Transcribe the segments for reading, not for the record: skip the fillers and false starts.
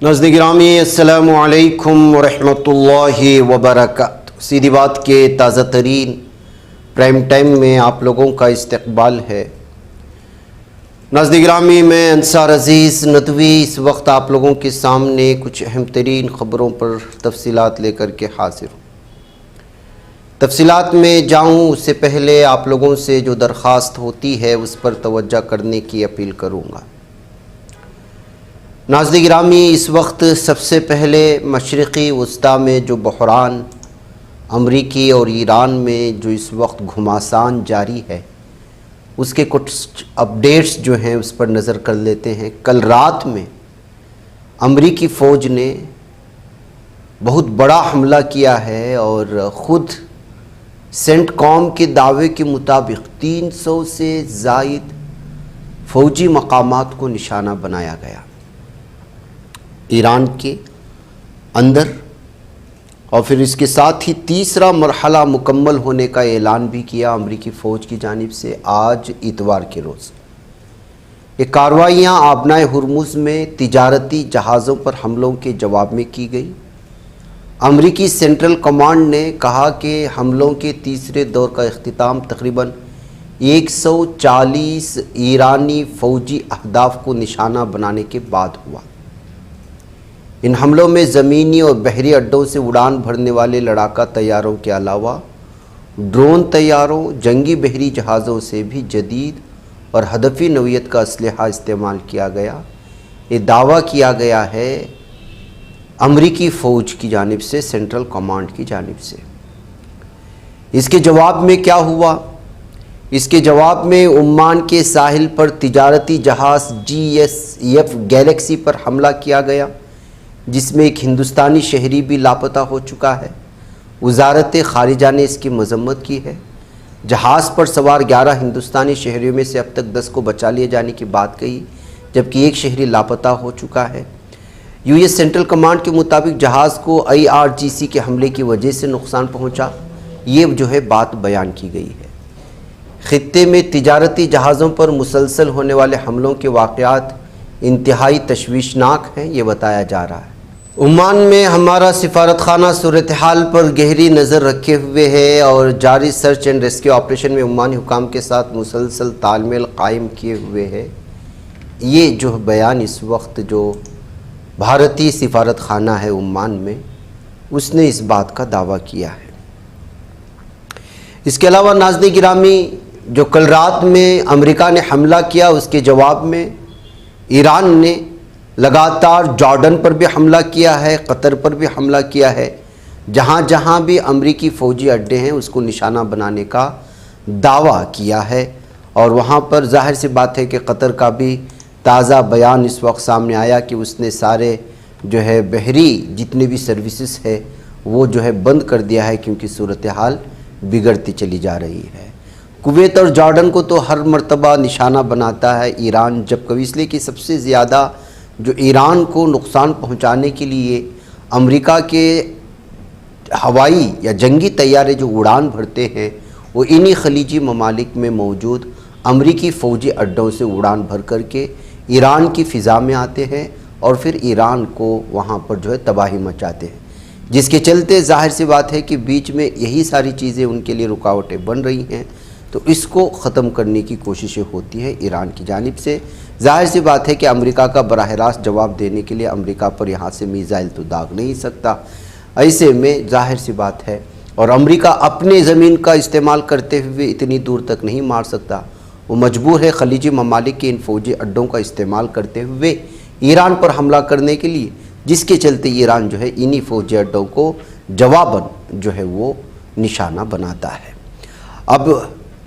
ناظرین گرامی السلام علیکم ورحمۃ اللہ وبرکاتہ۔ سیدھی بات کے تازہ ترین پرائم ٹائم میں آپ لوگوں کا استقبال ہے۔ ناظرین گرامی، میں انصار عزیز ندوی اس وقت آپ لوگوں کے سامنے کچھ اہم ترین خبروں پر تفصیلات لے کر کے حاضر ہوں۔ تفصیلات میں جاؤں اس سے پہلے آپ لوگوں سے جو درخواست ہوتی ہے اس پر توجہ کرنے کی اپیل کروں گا۔ ناظرین گرامی، اس وقت سب سے پہلے مشرقی وسطیٰ میں جو بحران امریکی اور ایران میں جو اس وقت گھمسان جاری ہے، اس کے کچھ اپڈیٹس جو ہیں اس پر نظر کر لیتے ہیں۔ کل رات میں امریکی فوج نے بہت بڑا حملہ کیا ہے اور خود سینٹ کام کے دعوے کے مطابق 300 سے زائد فوجی مقامات کو نشانہ بنایا گیا ایران کے اندر، اور پھر اس کے ساتھ ہی تیسرا مرحلہ مکمل ہونے کا اعلان بھی کیا امریکی فوج کی جانب سے آج اتوار کے روز۔ یہ کارروائیاں آبنائے ہرمز میں تجارتی جہازوں پر حملوں کے جواب میں کی گئی۔ امریکی سینٹرل کمانڈ نے کہا کہ حملوں کے تیسرے دور کا اختتام تقریباً 140 ایرانی فوجی اہداف کو نشانہ بنانے کے بعد ہوا۔ ان حملوں میں زمینی اور بحری اڈوں سے اڑان بھرنے والے لڑاکا طیاروں کے علاوہ ڈرون طیاروں، جنگی بحری جہازوں سے بھی جدید اور ہدفی نوعیت کا اسلحہ استعمال کیا گیا۔ یہ دعویٰ کیا گیا ہے امریکی فوج کی جانب سے، سینٹرل کمانڈ کی جانب سے۔ اس کے جواب میں کیا ہوا؟ اس کے جواب میں عمان کے ساحل پر تجارتی جہاز GSF گیلیکسی پر حملہ کیا گیا، جس میں ایک ہندوستانی شہری بھی لاپتہ ہو چکا ہے۔ وزارت خارجہ نے اس کی مذمت کی ہے۔ جہاز پر سوار 11 ہندوستانی شہریوں میں سے اب تک 10 کو بچا لیے جانے کی بات کہی، جبکہ ایک شہری لاپتہ ہو چکا ہے۔ US سینٹرل کمانڈ کے مطابق جہاز کو IRGC کے حملے کی وجہ سے نقصان پہنچا، یہ جو ہے بات بیان کی گئی ہے۔ خطے میں تجارتی جہازوں پر مسلسل ہونے والے حملوں کے واقعات انتہائی تشویشناک ہیں، یہ بتایا جا رہا ہے۔ عمان میں ہمارا سفارت خانہ صورتحال پر گہری نظر رکھے ہوئے ہے اور جاری سرچ اینڈ ریسکیو آپریشن میں عمانی حکام کے ساتھ مسلسل تال میل قائم کیے ہوئے ہے۔ یہ جو بیان اس وقت جو بھارتی سفارت خانہ ہے عمان میں، اس نے اس بات کا دعویٰ کیا ہے۔ اس کے علاوہ ناظرین گرامی، جو کل رات میں امریکہ نے حملہ کیا، اس کے جواب میں ایران نے لگاتار جارڈن پر بھی حملہ کیا ہے، قطر پر بھی حملہ کیا ہے۔ جہاں جہاں بھی امریکی فوجی اڈے ہیں اس کو نشانہ بنانے کا دعویٰ کیا ہے، اور وہاں پر ظاہر سی بات ہے کہ قطر کا بھی تازہ بیان اس وقت سامنے آیا کہ اس نے سارے جو ہے بحری جتنے بھی سروسز ہے وہ جو ہے بند کر دیا ہے، کیونکہ صورتحال بگڑتی چلی جا رہی ہے۔ کویت اور جارڈن کو تو ہر مرتبہ نشانہ بناتا ہے ایران، جب کبھی اس لیے کہ سب سے زیادہ جو ایران کو نقصان پہنچانے کے لیے امریکہ کے ہوائی یا جنگی طیارے جو اڑان بھرتے ہیں وہ انہی خلیجی ممالک میں موجود امریکی فوجی اڈوں سے اڑان بھر کر کے ایران کی فضا میں آتے ہیں اور پھر ایران کو وہاں پر جو ہے تباہی مچاتے ہیں، جس کے چلتے ظاہر سی بات ہے کہ بیچ میں یہی ساری چیزیں ان کے لیے رکاوٹیں بن رہی ہیں، تو اس کو ختم کرنے کی کوششیں ہوتی ہے ایران کی جانب سے۔ ظاہر سی بات ہے کہ امریکہ کا براہ راست جواب دینے کے لیے امریکہ پر یہاں سے میزائل تو داغ نہیں سکتا، ایسے میں ظاہر سی بات ہے، اور امریکہ اپنے زمین کا استعمال کرتے ہوئے اتنی دور تک نہیں مار سکتا، وہ مجبور ہے خلیجی ممالک کے ان فوجی اڈوں کا استعمال کرتے ہوئے ایران پر حملہ کرنے کے لیے، جس کے چلتے ایران جو ہے انہی فوجی اڈوں کو جواباً جو ہے وہ نشانہ بناتا ہے۔ اب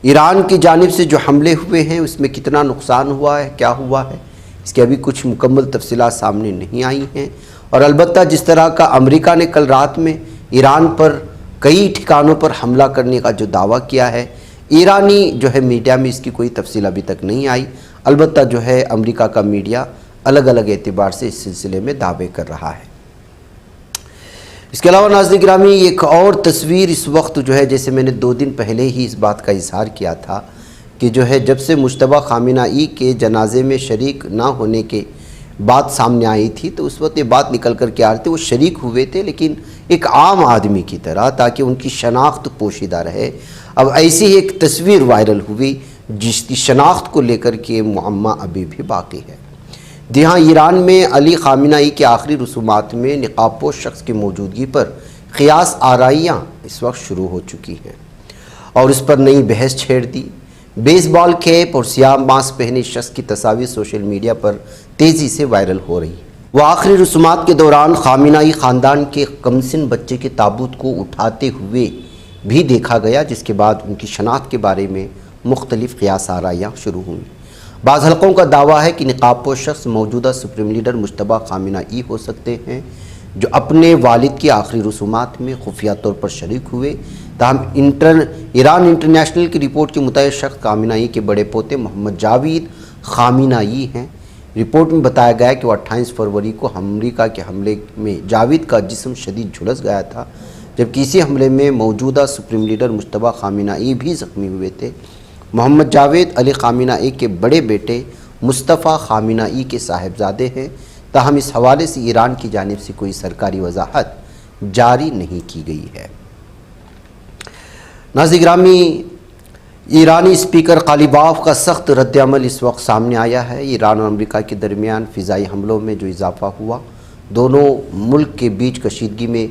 ایران کی جانب سے جو حملے ہوئے ہیں اس میں کتنا نقصان ہوا ہے، کیا ہوا ہے، اس کی ابھی کچھ مکمل تفصیلات سامنے نہیں آئی ہیں، اور البتہ جس طرح کا امریکہ نے کل رات میں ایران پر کئی ٹھکانوں پر حملہ کرنے کا جو دعویٰ کیا ہے، ایرانی جو ہے میڈیا میں اس کی کوئی تفصیل ابھی تک نہیں آئی، البتہ جو ہے امریکہ کا میڈیا الگ الگ اعتبار سے اس سلسلے میں دعوے کر رہا ہے۔ اس کے علاوہ ناظرین گرامی، ایک اور تصویر اس وقت جو ہے، جیسے میں نے 2 دن پہلے ہی اس بات کا اظہار کیا تھا کہ جو ہے جب سے مجتبیٰ خامنہ ای کے جنازے میں شریک نہ ہونے کے بات سامنے آئی تھی تو اس وقت یہ بات نکل کر کے آ رہے تھے، وہ شریک ہوئے تھے لیکن ایک عام آدمی کی طرح، تاکہ ان کی شناخت پوشیدہ رہے۔ اب ایسی ہی ایک تصویر وائرل ہوئی جس کی شناخت کو لے کر کے معمہ ابھی بھی باقی ہے۔ جی ہاں، ایران میں علی خامنہ ای کے آخری رسومات میں نقاب پوش شخص کی موجودگی پر قیاس آرائیاں اس وقت شروع ہو چکی ہیں اور اس پر نئی بحث چھیڑ دی۔ بیس بال کیپ اور سیاہ ماسک پہنے شخص کی تصاویر سوشل میڈیا پر تیزی سے وائرل ہو رہی ہے۔ وہ آخری رسومات کے دوران خامنہ ای خاندان کے کمسن بچے کے تابوت کو اٹھاتے ہوئے بھی دیکھا گیا، جس کے بعد ان کی شناخت کے بارے میں مختلف قیاس آرائیاں شروع ہوئیں۔ بعض حلقوں کا دعویٰ ہے کہ نقاب پوش شخص موجودہ سپریم لیڈر مجتبیٰ خامنہ ای ہو سکتے ہیں، جو اپنے والد کی آخری رسومات میں خفیہ طور پر شریک ہوئے۔ تاہم ایران انٹرنیشنل کی رپورٹ کے مطابق شخص خامنہ ای کے بڑے پوتے محمد جاوید خامنہ ای ہیں۔ رپورٹ میں بتایا گیا کہ وہ 28 فروری کو امریکہ کے حملے میں جاوید کا جسم شدید جھلس گیا تھا، جبکہ اسی حملے میں موجودہ سپریم لیڈر مجتبیٰ خامنہ ای بھی زخمی ہوئے تھے۔ محمد جاوید علی خامنہ ای کے بڑے بیٹے مصطفیٰ خامنہ ای کے صاحبزادے ہیں۔ تاہم اس حوالے سے ایران کی جانب سے کوئی سرکاری وضاحت جاری نہیں کی گئی ہے۔ ناظرین گرامی، ایرانی اسپیکر قالیباف کا سخت رد عمل اس وقت سامنے آیا ہے۔ ایران اور امریکہ کے درمیان فضائی حملوں میں جو اضافہ ہوا، دونوں ملک کے بیچ کشیدگی میں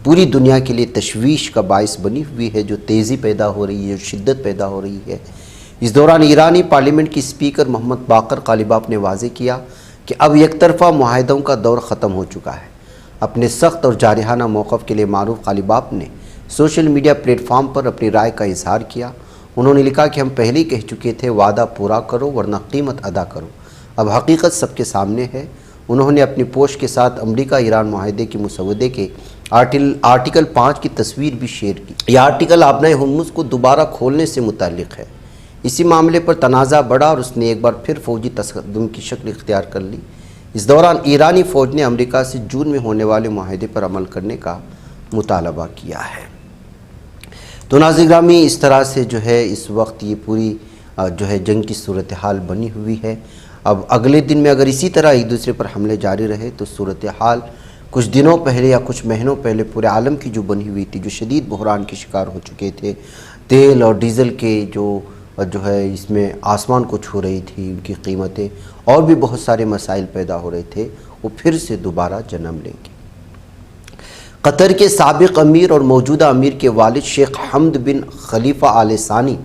پوری دنیا کے لیے تشویش کا باعث بنی ہوئی ہے، جو تیزی پیدا ہو رہی ہے، شدت پیدا ہو رہی ہے۔ اس دوران ایرانی پارلیمنٹ کی اسپیکر محمد باقر قالیباف نے واضح کیا کہ اب یک طرفہ معاہدوں کا دور ختم ہو چکا ہے۔ اپنے سخت اور جارحانہ موقف کے لیے معروف قالیباف نے سوشل میڈیا پلیٹ فارم پر اپنی رائے کا اظہار کیا۔ انہوں نے لکھا کہ ہم پہلے ہی کہہ چکے تھے، وعدہ پورا کرو ورنہ قیمت ادا کرو۔ اب حقیقت سب کے سامنے ہے۔ انہوں نے اپنی پوسٹ کے ساتھ امریکہ ایران معاہدے کے مسودے کے آرٹیکل 5 کی تصویر بھی شیئر کی۔ یہ آرٹیکل آبنائے ہرمز کو دوبارہ کھولنے سے متعلق ہے۔ اسی معاملے پر تنازع بڑھا اور اس نے ایک بار پھر فوجی تصدم کی شکل اختیار کر لی۔ اس دوران ایرانی فوج نے امریکہ سے جون میں ہونے والے معاہدے پر عمل کرنے کا مطالبہ کیا ہے۔ تو ناظرین گرامی، اس طرح سے جو ہے اس وقت یہ پوری جو ہے جنگ کی صورتحال بنی ہوئی ہے۔ اب اگلے دن میں اگر اسی طرح ایک دوسرے پر حملے جاری رہے تو صورتحال کچھ دنوں پہلے یا کچھ مہینوں پہلے پورے عالم کی جو بنی ہوئی تھی، جو شدید بحران کے شکار ہو چکے تھے، تیل اور ڈیزل کے جو ہے اس میں آسمان کو چھو رہی تھی ان کی قیمتیں، اور بھی بہت سارے مسائل پیدا ہو رہے تھے، وہ پھر سے دوبارہ جنم لیں گے۔ قطر کے سابق امیر اور موجودہ امیر کے والد شیخ حمد بن خلیفہ آل ثانی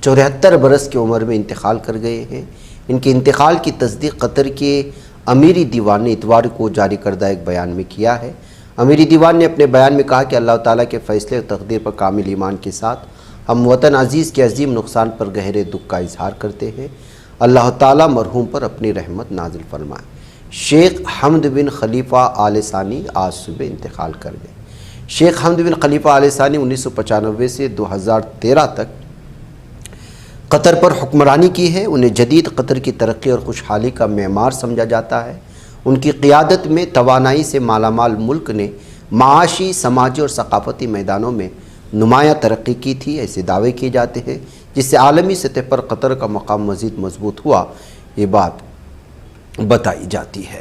74 برس کی عمر میں انتقال کر گئے ہیں۔ ان کے انتقال کی تصدیق قطر کے امیری دیوان نے اتوار کو جاری کردہ ایک بیان میں کیا ہے۔ امیری دیوان نے اپنے بیان میں کہا کہ اللہ تعالیٰ کے فیصلے اور تقدیر پر کامل ایمان کے ساتھ ہم وطن عزیز کے عظیم نقصان پر گہرے دکھ کا اظہار کرتے ہیں۔ اللہ تعالیٰ مرحوم پر اپنی رحمت نازل فرمائے۔ شیخ حمد بن خلیفہ آل ثانی آج صبح انتقال کر گئے۔ شیخ حمد بن خلیفہ آل ثانی 1995 سے 2013 تک قطر پر حکمرانی کی ہے۔ انہیں جدید قطر کی ترقی اور خوشحالی کا معمار سمجھا جاتا ہے۔ ان کی قیادت میں توانائی سے مالا مال ملک نے معاشی، سماجی اور ثقافتی میدانوں میں نمایاں ترقی کی تھی، ایسے دعوے کیے جاتے ہیں، جس سے عالمی سطح پر قطر کا مقام مزید مضبوط ہوا، یہ بات بتائی جاتی ہے۔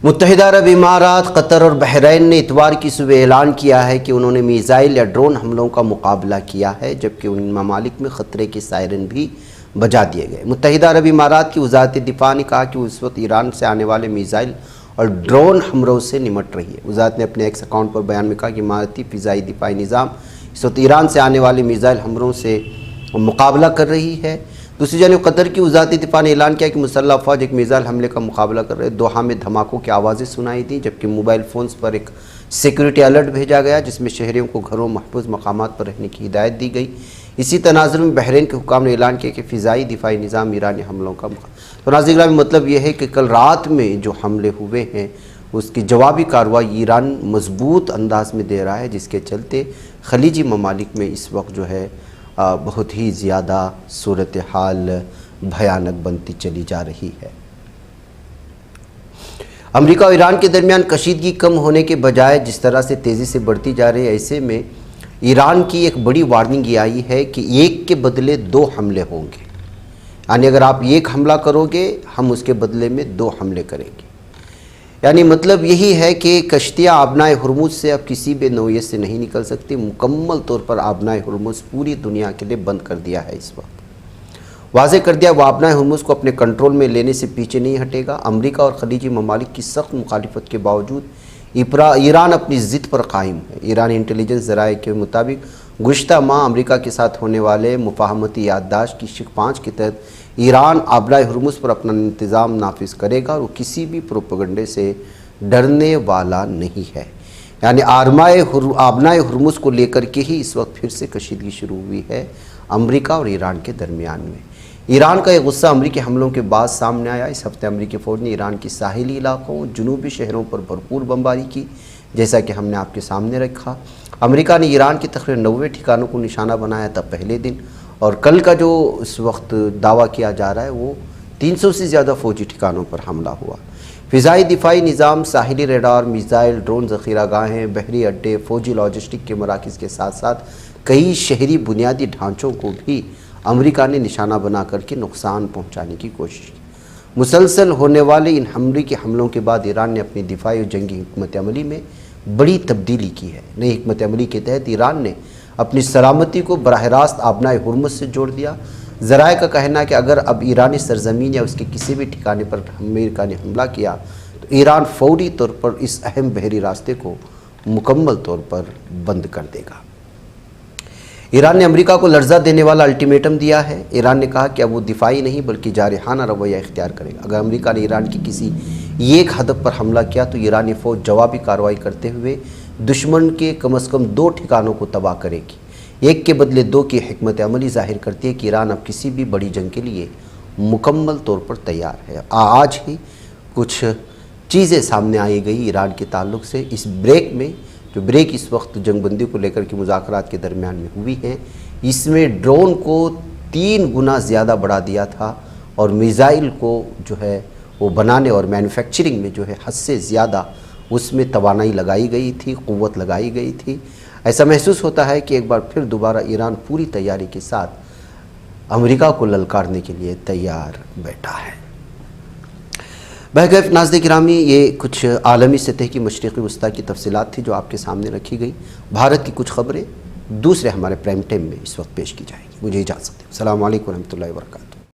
متحدہ عرب امارات، قطر اور بحرین نے اتوار کی صبح اعلان کیا ہے کہ انہوں نے میزائل یا ڈرون حملوں کا مقابلہ کیا ہے، جبکہ ان ممالک میں خطرے کے سائرن بھی بجا دیے گئے۔ متحدہ عرب امارات کی وزارت دفاع نے کہا کہ وہ اس وقت ایران سے آنے والے میزائل اور ڈرون حملوں سے نمٹ رہی ہے۔ وزارت نے اپنے ایکس اکاؤنٹ پر بیان میں کہا کہ اماراتی فضائی دفاعی نظام اس وقت ایران سے آنے والے میزائل حملوں سے مقابلہ کر رہی ہے۔ دوسری جانب قطر کی وزارت دفاع نے اعلان کیا کہ مسلح افواج ایک میزائل حملے کا مقابلہ کر رہے ہیں۔ دوحہ میں دھماکوں کی آوازیں سنائی دیں، جبکہ موبائل فونز پر ایک سیکورٹی الرٹ بھیجا گیا جس میں شہریوں کو گھروں محفوظ مقامات پر رہنے کی ہدایت دی گئی۔ اسی تناظر میں بحرین کے حکام نے اعلان کیا کہ فضائی دفاعی نظام ایرانی حملوں کا تو ناظرین گرامی، مطلب یہ ہے کہ کل رات میں جو حملے ہوئے ہیں اس کی جوابی کارروائی ایران مضبوط انداز میں دے رہا ہے، جس کے چلتے خلیجی ممالک میں اس وقت جو ہے بہت ہی زیادہ صورتحال بھیانک بنتی چلی جا رہی ہے۔ امریکہ اور ایران کے درمیان کشیدگی کم ہونے کے بجائے جس طرح سے تیزی سے بڑھتی جا رہی ہے، ایسے میں ایران کی ایک بڑی وارننگ یہ آئی ہے کہ ایک کے بدلے 2 حملے ہوں گے۔ یعنی اگر آپ ایک حملہ کرو گے ہم اس کے بدلے میں 2 حملے کریں گے. یعنی مطلب یہی ہے کہ کشتیاں آبنائے ہرمز سے اب کسی بھی نوعیت سے نہیں نکل سکتی. مکمل طور پر آبنائے ہرمز پوری دنیا کے لیے بند کر دیا ہے. اس وقت واضح کر دیا وہ آبنائے ہرمز کو اپنے کنٹرول میں لینے سے پیچھے نہیں ہٹے گا. امریکہ اور خلیجی ممالک کی سخت مخالفت کے باوجود ایران اپنی ضد پر قائم ہے. ایرانی انٹیلیجنس ذرائع کے مطابق گزشتہ ماہ امریکہ کے ساتھ ہونے والے مفاہمتی یادداشت کی شق 5 کے تحت ایران آبنائے ہرمز پر اپنا انتظام نافذ کرے گا اور وہ کسی بھی پروپیگنڈے سے ڈرنے والا نہیں ہے. یعنی آبنائے ہرمز کو لے کر کے ہی اس وقت پھر سے کشیدگی شروع ہوئی ہے امریکہ اور ایران کے درمیان میں. ایران کا یہ غصہ امریکی حملوں کے بعد سامنے آیا. اس ہفتے امریکی فوج نے ایران کی ساحلی علاقوں جنوبی شہروں پر بھرپور بمباری کی جیسا کہ ہم نے آپ کے سامنے رکھا. امریکہ نے ایران کی تقریباً 90 ٹھکانوں کو نشانہ بنایا تھا پہلے دن, اور کل کا جو اس وقت دعویٰ کیا جا رہا ہے وہ 300 سے زیادہ فوجی ٹھکانوں پر حملہ ہوا. فضائی دفاعی نظام, ساحلی ریڈار, میزائل, ڈرون ذخیرہ گاہیں, بحری اڈے, فوجی لاجسٹک کے مراکز کے ساتھ ساتھ کئی شہری بنیادی ڈھانچوں کو بھی امریکہ نے نشانہ بنا کر کے نقصان پہنچانے کی کوشش کی. مسلسل ہونے والے ان امریکی حملوں کے بعد ایران نے اپنی دفاعی اور جنگی حکمت عملی میں بڑی تبدیلی کی ہے. نئی حکمت عملی کے تحت ایران نے اپنی سلامتی کو براہ راست آبنائے ہرمز سے جوڑ دیا. ذرائع کا کہنا ہے کہ اگر اب ایرانی سرزمین یا اس کے کسی بھی ٹھکانے پر امریکہ نے حملہ کیا تو ایران فوری طور پر اس اہم بحری راستے کو مکمل طور پر بند کر دے گا. ایران نے امریکہ کو لرزہ دینے والا الٹیمیٹم دیا ہے. ایران نے کہا کہ اب وہ دفاعی نہیں بلکہ جارحانہ رویہ اختیار کرے گا. اگر امریکہ نے ایران کی کسی ایک ہدف پر حملہ کیا تو ایرانی فوج جوابی کارروائی کرتے ہوئے دشمن کے کم از کم 2 ٹھکانوں کو تباہ کرے گی. ایک کے بدلے 2 کی حکمت عملی ظاہر کرتی ہے کہ ایران اب کسی بھی بڑی جنگ کے لیے مکمل طور پر تیار ہے. آج ہی کچھ چیزیں سامنے آئی گئی ایران کے تعلق سے. اس بریک میں جو بریک اس وقت جنگ بندی کو لے کر کے مذاکرات کے درمیان میں ہوئی ہیں, اس میں ڈرون کو 3 گنا زیادہ بڑھا دیا تھا اور میزائل کو جو ہے وہ بنانے اور مینوفیکچرنگ میں جو ہے حد سے زیادہ اس میں توانائی لگائی گئی تھی, قوت لگائی گئی تھی. ایسا محسوس ہوتا ہے کہ ایک بار پھر دوبارہ ایران پوری تیاری کے ساتھ امریکہ کو للکارنے کے لیے تیار بیٹھا ہے. بہرکیف ناظرین گرامی, یہ کچھ عالمی سطح کی مشرقی وسطیٰ کی تفصیلات تھی جو آپ کے سامنے رکھی گئی. بھارت کی کچھ خبریں دوسرے ہمارے پرائم ٹائم میں اس وقت پیش کی جائیں گی. مجھے اجازت دیں. السلام علیکم ورحمۃ اللہ وبرکاتہ.